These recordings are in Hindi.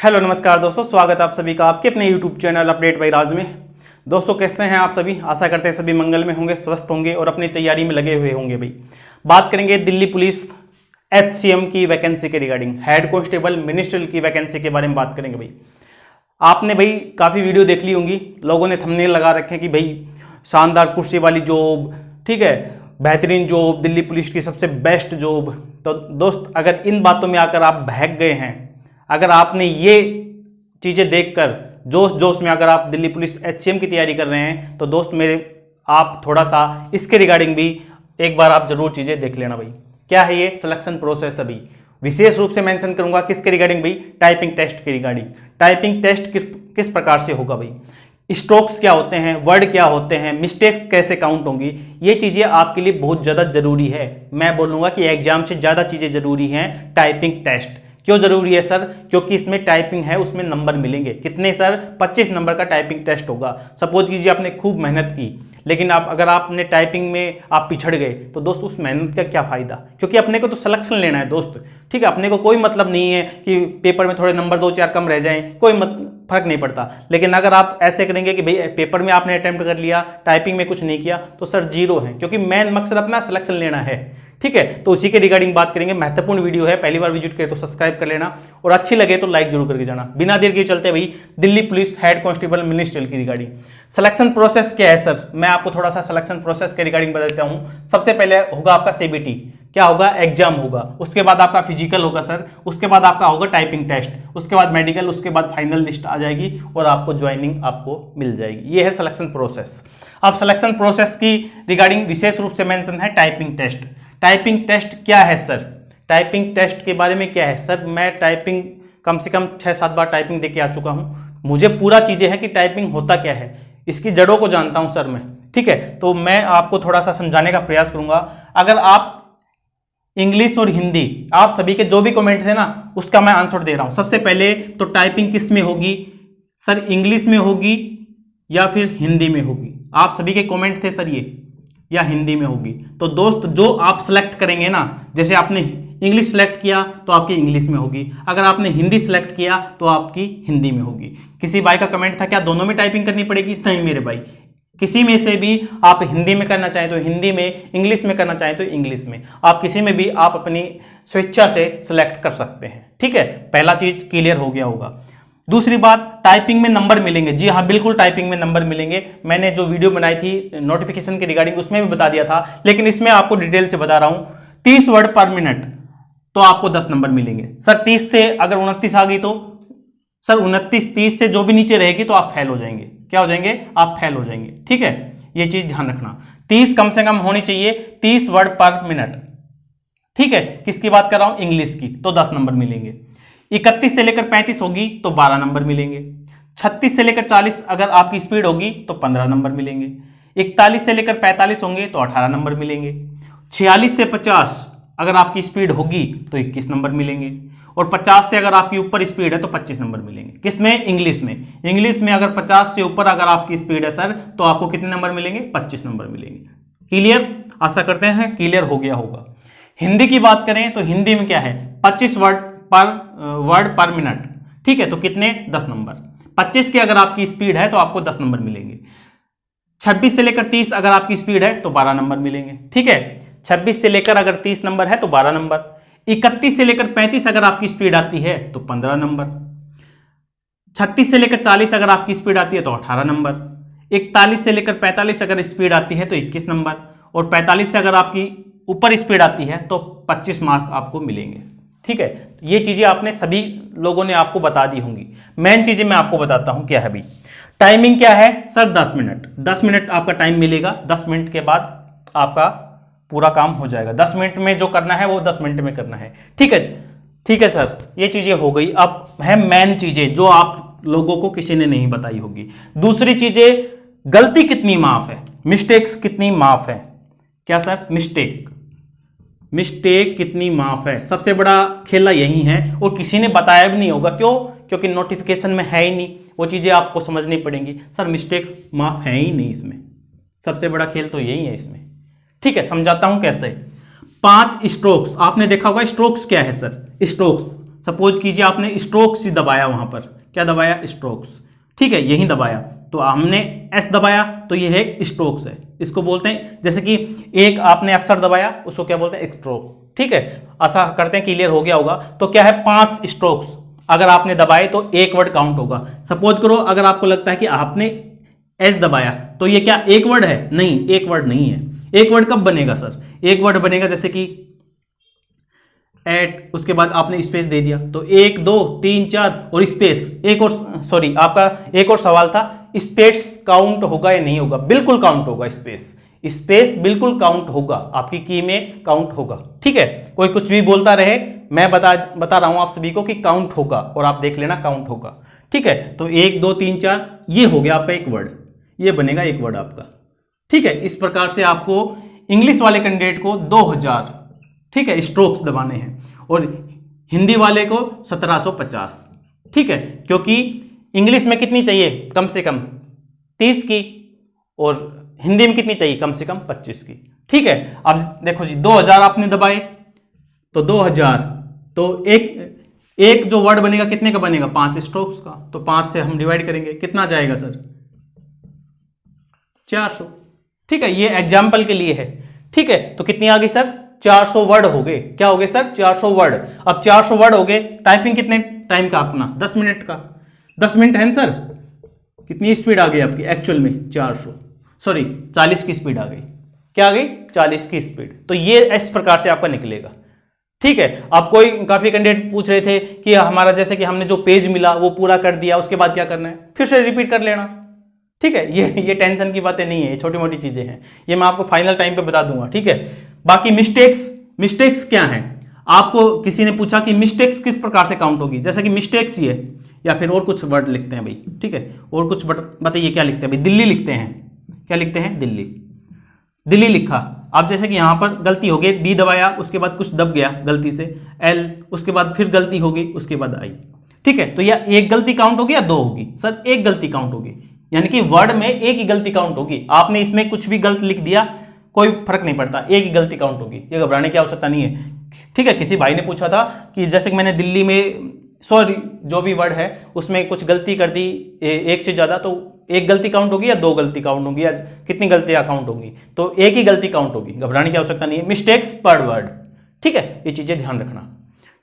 हेलो नमस्कार दोस्तों, स्वागत है आप सभी का आपके अपने यूट्यूब चैनल अपडेट बाय राज में। दोस्तों कैसे हैं आप सभी? आशा करते हैं सभी मंगल में होंगे, स्वस्थ होंगे और अपनी तैयारी में लगे हुए होंगे। भाई बात करेंगे दिल्ली पुलिस HCM की वैकेंसी के रिगार्डिंग, हेड कांस्टेबल मिनिस्ट्रियल की वैकेंसी के बारे में बात करेंगे। भाई आपने भाई काफ़ी वीडियो देख ली होंगी, लोगों ने थंबनेल लगा रखे हैं कि भाई शानदार कुर्सी वाली जॉब, ठीक है, बेहतरीन जॉब, दिल्ली पुलिस की सबसे बेस्ट जॉब। तो दोस्त अगर इन बातों में आकर आप बहक गए हैं, अगर आपने ये चीज़ें देखकर जोश जोश में अगर आप दिल्ली पुलिस HCM की तैयारी कर रहे हैं, तो दोस्त मेरे आप थोड़ा सा इसके रिगार्डिंग भी एक बार आप जरूर चीज़ें देख लेना। भाई क्या है ये सिलेक्शन प्रोसेस, अभी विशेष रूप से मेंशन करूंगा किसके रिगार्डिंग? भाई टाइपिंग टेस्ट के रिगार्डिंग। टाइपिंग टेस्ट किस प्रकार से होगा? भाई स्ट्रोक्स क्या होते हैं, वर्ड क्या होते हैं, मिस्टेक कैसे काउंट होंगी, ये चीज़ें आपके लिए बहुत ज़्यादा जरूरी है। मैं बोलूँगा कि एग्जाम से ज़्यादा चीज़ें जरूरी हैं टाइपिंग टेस्ट। क्यों जरूरी है सर? क्योंकि इसमें टाइपिंग है, उसमें नंबर मिलेंगे। कितने सर? 25 नंबर का टाइपिंग टेस्ट होगा। सपोज कीजिए आपने खूब मेहनत की, लेकिन अगर आपने टाइपिंग में आप पिछड़ गए, तो दोस्त उस मेहनत का क्या फायदा? क्योंकि अपने को तो सिलेक्शन लेना है दोस्त, ठीक है। अपने को कोई मतलब नहीं है कि पेपर में थोड़े नंबर 2-4 कम रह जाएं, कोई फर्क नहीं पड़ता। लेकिन अगर आप ऐसे करेंगे कि भाई पेपर में आपने अटेम्प्ट कर लिया, टाइपिंग में कुछ नहीं किया, तो सर जीरो है, क्योंकि मेन मकसद अपना सिलेक्शन लेना है, ठीक है। तो उसी के रिगार्डिंग बात करेंगे। महत्वपूर्ण वीडियो है, पहली बार विजिट करें तो सब्सक्राइब कर लेना और अच्छी लगे तो लाइक जरूर करके जाना। बिना देर के चलते भाई Delhi police head constable ministerial की रिगार्डिंग सिलेक्शन प्रोसेस क्या है सर, मैं आपको थोड़ा सा सिलेक्शन प्रोसेस के रिगार्डिंग बता देता हूं। सबसे पहले होगा आपका CBT, क्या होगा? एग्जाम होगा। उसके बाद आपका फिजिकल होगा सर, उसके बाद आपका होगा टाइपिंग टेस्ट, उसके बाद मेडिकल, उसके बाद फाइनल लिस्ट आ जाएगी और आपको ज्वाइनिंग आपको मिल जाएगी। ये है सिलेक्शन प्रोसेस। अब सिलेक्शन प्रोसेस की रिगार्डिंग विशेष रूप से मेंशन है टाइपिंग टेस्ट। टाइपिंग टेस्ट क्या है सर? टाइपिंग टेस्ट के बारे में क्या है सर? मैं टाइपिंग कम से कम 6-7 बार टाइपिंग देके आ चुका हूं, मुझे पूरा चीजें हैं कि टाइपिंग होता क्या है, इसकी जड़ों को जानता हूं सर मैं, ठीक है। तो मैं आपको थोड़ा सा समझाने का प्रयास करूंगा। अगर आप इंग्लिश और हिंदी, आप सभी के जो भी कमेंट थे ना, उसका मैं आंसर दे रहा हूं। सबसे पहले तो टाइपिंग किस में होगी सर? इंग्लिश में होगी या फिर हिंदी में होगी? आप सभी के कमेंट थे सर ये, या हिंदी में होगी। तो दोस्त जो आप सिलेक्ट करेंगे ना, जैसे आपने इंग्लिश सेलेक्ट किया तो आपकी इंग्लिश में होगी, अगर आपने हिंदी सेलेक्ट किया तो आपकी हिंदी में होगी। किसी भाई का कमेंट था क्या दोनों में टाइपिंग करनी पड़ेगी? नहीं मेरे भाई, किसी में से भी आप हिंदी में करना चाहें तो हिंदी में, इंग्लिश में करना चाहें तो इंग्लिश में, आप किसी में भी आप अपनी स्वेच्छा से सिलेक्ट कर सकते हैं, ठीक है। पहला चीज क्लियर हो गया होगा। दूसरी बात, टाइपिंग में नंबर मिलेंगे। जी हाँ बिल्कुल, टाइपिंग में नंबर मिलेंगे। मैंने जो वीडियो बनाई थी नोटिफिकेशन के रिगार्डिंग, उसमें भी बता दिया था, लेकिन इसमें आपको डिटेल से बता रहा हूं। 30 वर्ड पर मिनट तो आपको 10 नंबर मिलेंगे सर। 30 से अगर 29 आ गई तो सर 29-30 से जो भी नीचे रहेगी तो आप फेल हो जाएंगे। क्या हो जाएंगे? आप फेल हो जाएंगे, ठीक है। ये चीज ध्यान रखना, 30 कम से कम होनी चाहिए, 30 वर्ड पर मिनट, ठीक है। किसकी बात कर रहा हूं? इंग्लिश की, तो 10 नंबर मिलेंगे। 31 से लेकर 35 होगी तो 12 नंबर मिलेंगे। 36 से लेकर 40 अगर आपकी स्पीड होगी तो 15 नंबर मिलेंगे। 41 से लेकर 45 होंगे तो 18 नंबर मिलेंगे। 46 से 50 अगर आपकी स्पीड होगी तो 21 नंबर मिलेंगे। और 50 से अगर आपकी ऊपर स्पीड है तो 25 नंबर मिलेंगे। किसमें? इंग्लिश में। इंग्लिश में अगर 50 से ऊपर अगर आपकी स्पीड है सर, तो आपको कितने नंबर मिलेंगे? 25 नंबर मिलेंगे। क्लियर? आशा करते हैं क्लियर हो गया होगा। हिंदी की बात करें तो हिंदी में क्या है? 25 वर्ड पर मिनट, ठीक है। तो कितने? 10 नंबर। 25 की अगर आपकी स्पीड है तो आपको 10 नंबर मिलेंगे। 26 से लेकर 30 अगर आपकी स्पीड है तो 12 नंबर मिलेंगे, ठीक है। 26 से लेकर अगर 30 नंबर है तो 12 नंबर। 31 से लेकर 35 अगर आपकी स्पीड आती है तो 15 नंबर। 36 से लेकर 40 अगर आपकी स्पीड आती है तो 18 नंबर। 41 से लेकर 45 अगर स्पीड आती है तो 21 नंबर। और 45 से अगर आपकी ऊपर स्पीड आती है तो 25 मार्क आपको मिलेंगे, ठीक है। ये चीजें आपने सभी लोगों ने आपको बता दी होंगी। मेन चीजें मैं आपको बताता हूं क्या है। भाई टाइमिंग क्या है सर? 10 मिनट। 10 मिनट आपका टाइम मिलेगा। 10 मिनट के बाद आपका पूरा काम हो जाएगा। 10 मिनट में जो करना है वो 10 मिनट में करना है, ठीक है। ठीक है सर, ये चीजें हो गई। अब है मेन चीजें जो आप लोगों को किसी ने नहीं बताई होगी। दूसरी चीजें, गलती कितनी माफ है, मिस्टेक्स कितनी माफ है? क्या सर? मिस्टेक कितनी माफ है, सबसे बड़ा खेला यही है। और किसी ने बताया भी नहीं होगा। क्यों? क्योंकि नोटिफिकेशन में है ही नहीं। वो चीजें आपको समझनी पड़ेंगी। सर मिस्टेक माफ है ही नहीं इसमें, सबसे बड़ा खेल तो यही है इसमें, ठीक है। समझाता हूं कैसे। 5 स्ट्रोक्स आपने देखा होगा। स्ट्रोक्स क्या है सर? स्ट्रोक्स सपोज कीजिए आपने स्ट्रोक्स ही दबाया, वहां पर क्या दबाया, स्ट्रोक्स, ठीक है, यही दबाया, तो हमने एस दबाया तो ये है स्ट्रोक्स है, इसको बोलते हैं, जैसे कि एक आपने अक्षर दबाया उसको क्या बोलते हैं, स्ट्रोक, ठीक है। आशा करते हैं क्लियर हो गया होगा। तो क्या है, 5 स्ट्रोक्स अगर आपने दबाए तो एक वर्ड काउंट होगा। सपोज करो अगर आपको लगता है कि आपने एस दबाया तो ये क्या एक वर्ड है, नहीं, एक वर्ड नहीं है। एक वर्ड कब बनेगा सर, एक वर्ड बनेगा जैसे कि एट, उसके बाद आपने स्पेस दे दिया तो 1 2 3 4 और स्पेस, एक और, सॉरी आपका एक और सवाल था, स्पेस काउंट होगा या नहीं होगा, बिल्कुल काउंट होगा, स्पेस बिल्कुल काउंट होगा, आपकी की में काउंट होगा, ठीक है। कोई कुछ भी बोलता रहे, मैं बता रहा हूं आप सभी को कि काउंट होगा, और आप देख लेना काउंट होगा, ठीक है। तो 1 2 3 4 ये हो गया आपका एक वर्ड, ये बनेगा एक वर्ड आपका, ठीक है। इस प्रकार से आपको इंग्लिश वाले कैंडिडेट को 2000, ठीक है, स्ट्रोक्स दबाने हैं, और हिंदी वाले को 1750, ठीक है, क्योंकि इंग्लिश में कितनी चाहिए, कम से कम 30 की, और हिंदी में कितनी चाहिए, कम से कम 25 की, ठीक है। अब देखो जी 2000 आपने दबाए तो 2000, तो एक जो वर्ड बनेगा कितने का बनेगा, 5 स्ट्रोक्स का, तो 5 से हम डिवाइड करेंगे, कितना जाएगा सर, 400, ठीक है, ये एग्जाम्पल के लिए है, ठीक है। तो कितनी आ गई सर, 400 वर्ड हो गए, क्या हो गए सर, 400 वर्ड। अब 400 वर्ड हो गए, टाइपिंग कितने टाइम का अपना, 10 मिनट का, 10 मिनट है सर, कितनी स्पीड आ गई आपकी एक्चुअल में, 40 की स्पीड आ गई, क्या आ गई, 40 की स्पीड। तो ये इस प्रकार से आपका निकलेगा, ठीक है। अब कोई काफी कैंडिडेट पूछ रहे थे कि हमारा जैसे कि हमने जो पेज मिला वो पूरा कर दिया, उसके बाद क्या करना है, फिर से रिपीट कर लेना, ठीक है। ये टेंशन की बातें नहीं है, ये छोटी मोटी चीजें हैं, ये मैं आपको फाइनल टाइम पे बता दूंगा, ठीक है। बाकी मिस्टेक्स क्या है, आपको किसी ने पूछा कि मिस्टेक्स किस प्रकार से काउंट होगी, जैसे कि मिस्टेक्स ही है, या फिर और कुछ वर्ड लिखते हैं भाई, ठीक है, और कुछ बताइए क्या लिखते हैं भाई, दिल्ली लिखते हैं, क्या लिखते हैं, दिल्ली लिखा। अब जैसे कि यहां पर गलती हो गई, डी दबाया, उसके बाद कुछ दब गया गलती से, एल, उसके बाद फिर गलती हो गई, उसके बाद आई, ठीक है। तो यह एक गलती काउंट होगी या दो होगी सर, एक गलती काउंट होगी, यानी कि वर्ड में एक ही गलती काउंट होगी। आपने इसमें कुछ भी गलत लिख दिया कोई फर्क नहीं पड़ता, एक ही गलती काउंट होगी, ये घबराने की आवश्यकता नहीं है, ठीक है। किसी भाई ने पूछा था कि जैसे कि मैंने दिल्ली में, सॉरी जो भी वर्ड है उसमें कुछ गलती कर दी, एक से ज्यादा, तो एक गलती काउंट होगी या दो गलती काउंट होगी, या कितनी गलतियां काउंट होगी, तो एक ही गलती काउंट होगी, घबराने की आवश्यकता नहीं है। मिस्टेक्स पर वर्ड, ठीक है, ये चीजें ध्यान रखना,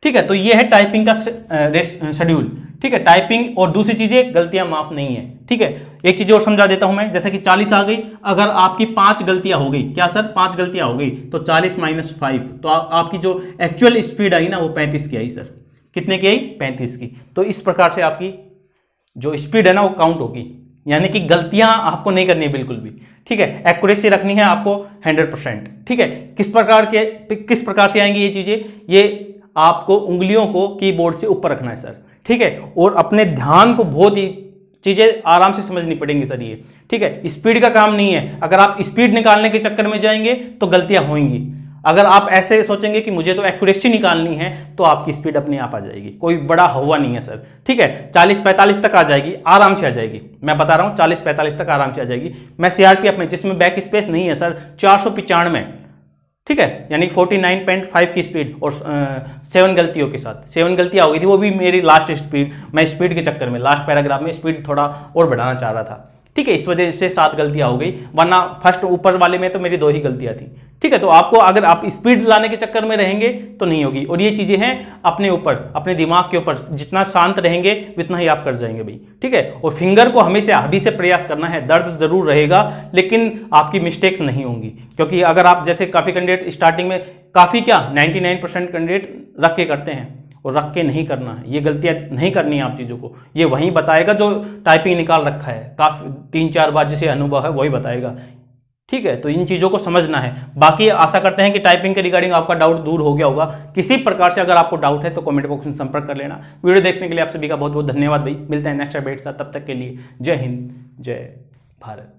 ठीक है। तो ये है टाइपिंग का शेड्यूल, ठीक है। टाइपिंग और दूसरी चीजें गलतियां माफ नहीं है, ठीक है। एक चीज और समझा देता हूं मैं, जैसे कि 40 आ गई, अगर आपकी 5 गलतियां हो गई, क्या सर 5 गलतियां हो गई, तो 40 - 5, तो आपकी जो एक्चुअल स्पीड आई ना वो 35 की आई सर, कितने की आई, 35 की। तो इस प्रकार से आपकी जो स्पीड है ना वो काउंट होगी, यानी कि गलतियां आपको नहीं करनी है बिल्कुल भी, ठीक है। एक्यूरेसी रखनी है आपको 100%, ठीक है। किस प्रकार से आएंगी ये चीजें, ये आपको उंगलियों को कीबोर्ड से ऊपर रखना है सर, ठीक है, और अपने ध्यान को बहुत ही चीजें आराम से समझनी पड़ेंगी सर ये, ठीक है। स्पीड का काम नहीं है, अगर आप स्पीड निकालने के चक्कर में जाएंगे तो गलतियां होंगी, अगर आप ऐसे सोचेंगे कि मुझे तो एक्यूरेसी निकालनी है तो आपकी स्पीड अपने आप आ जाएगी, कोई बड़ा हुआ नहीं है सर, ठीक है। 40-45 तक आ जाएगी, आराम से आ जाएगी, मैं बता रहा हूं 40-45 तक आराम से आ जाएगी। मैं सीआरपीएफ में, जिसमें बैक स्पेस नहीं है सर, 495, ठीक है, यानी 49.5 की स्पीड, और 7 गलतियों के साथ, 7 गलतियां हो गई थी, वो भी मेरी लास्ट स्पीड, मैं स्पीड के चक्कर में लास्ट पैराग्राफ में स्पीड थोड़ा और बढ़ाना चाह रहा था, ठीक है, इस वजह से 7 गलतियां हो गई, वरना फर्स्ट ऊपर वाले में तो मेरी 2 ही गलतियां थी, ठीक है। तो आपको अगर आप स्पीड लाने के चक्कर में रहेंगे तो नहीं होगी, और ये चीजें हैं अपने ऊपर, अपने दिमाग के ऊपर, जितना शांत रहेंगे उतना ही आप कर जाएंगे भाई, ठीक है। और फिंगर को हमेशा अभी से प्रयास करना है, दर्द जरूर रहेगा लेकिन आपकी मिस्टेक्स नहीं होंगी, क्योंकि अगर आप जैसे काफी कैंडिडेट स्टार्टिंग में, काफी क्या 99% कैंडिडेट रख के करते हैं, और रख के नहीं करना है, ये गलतियां नहीं करनी है आप चीज़ों को, ये वही बताएगा जो टाइपिंग निकाल रखा है, काफ़ी 3-4 बार जिसे अनुभव है वही बताएगा, ठीक है। तो इन चीज़ों को समझना है। बाकी आशा करते हैं कि टाइपिंग के रिगार्डिंग आपका डाउट दूर हो गया होगा। किसी प्रकार से अगर आपको डाउट है तो कमेंट बॉक्स में संपर्क कर लेना। वीडियो देखने के लिए आप सभी का बहुत बहुत धन्यवाद भाई, मिलते हैं नेक्स्ट अपडेट साथ, तब तक के लिए जय हिंद, जय भारत।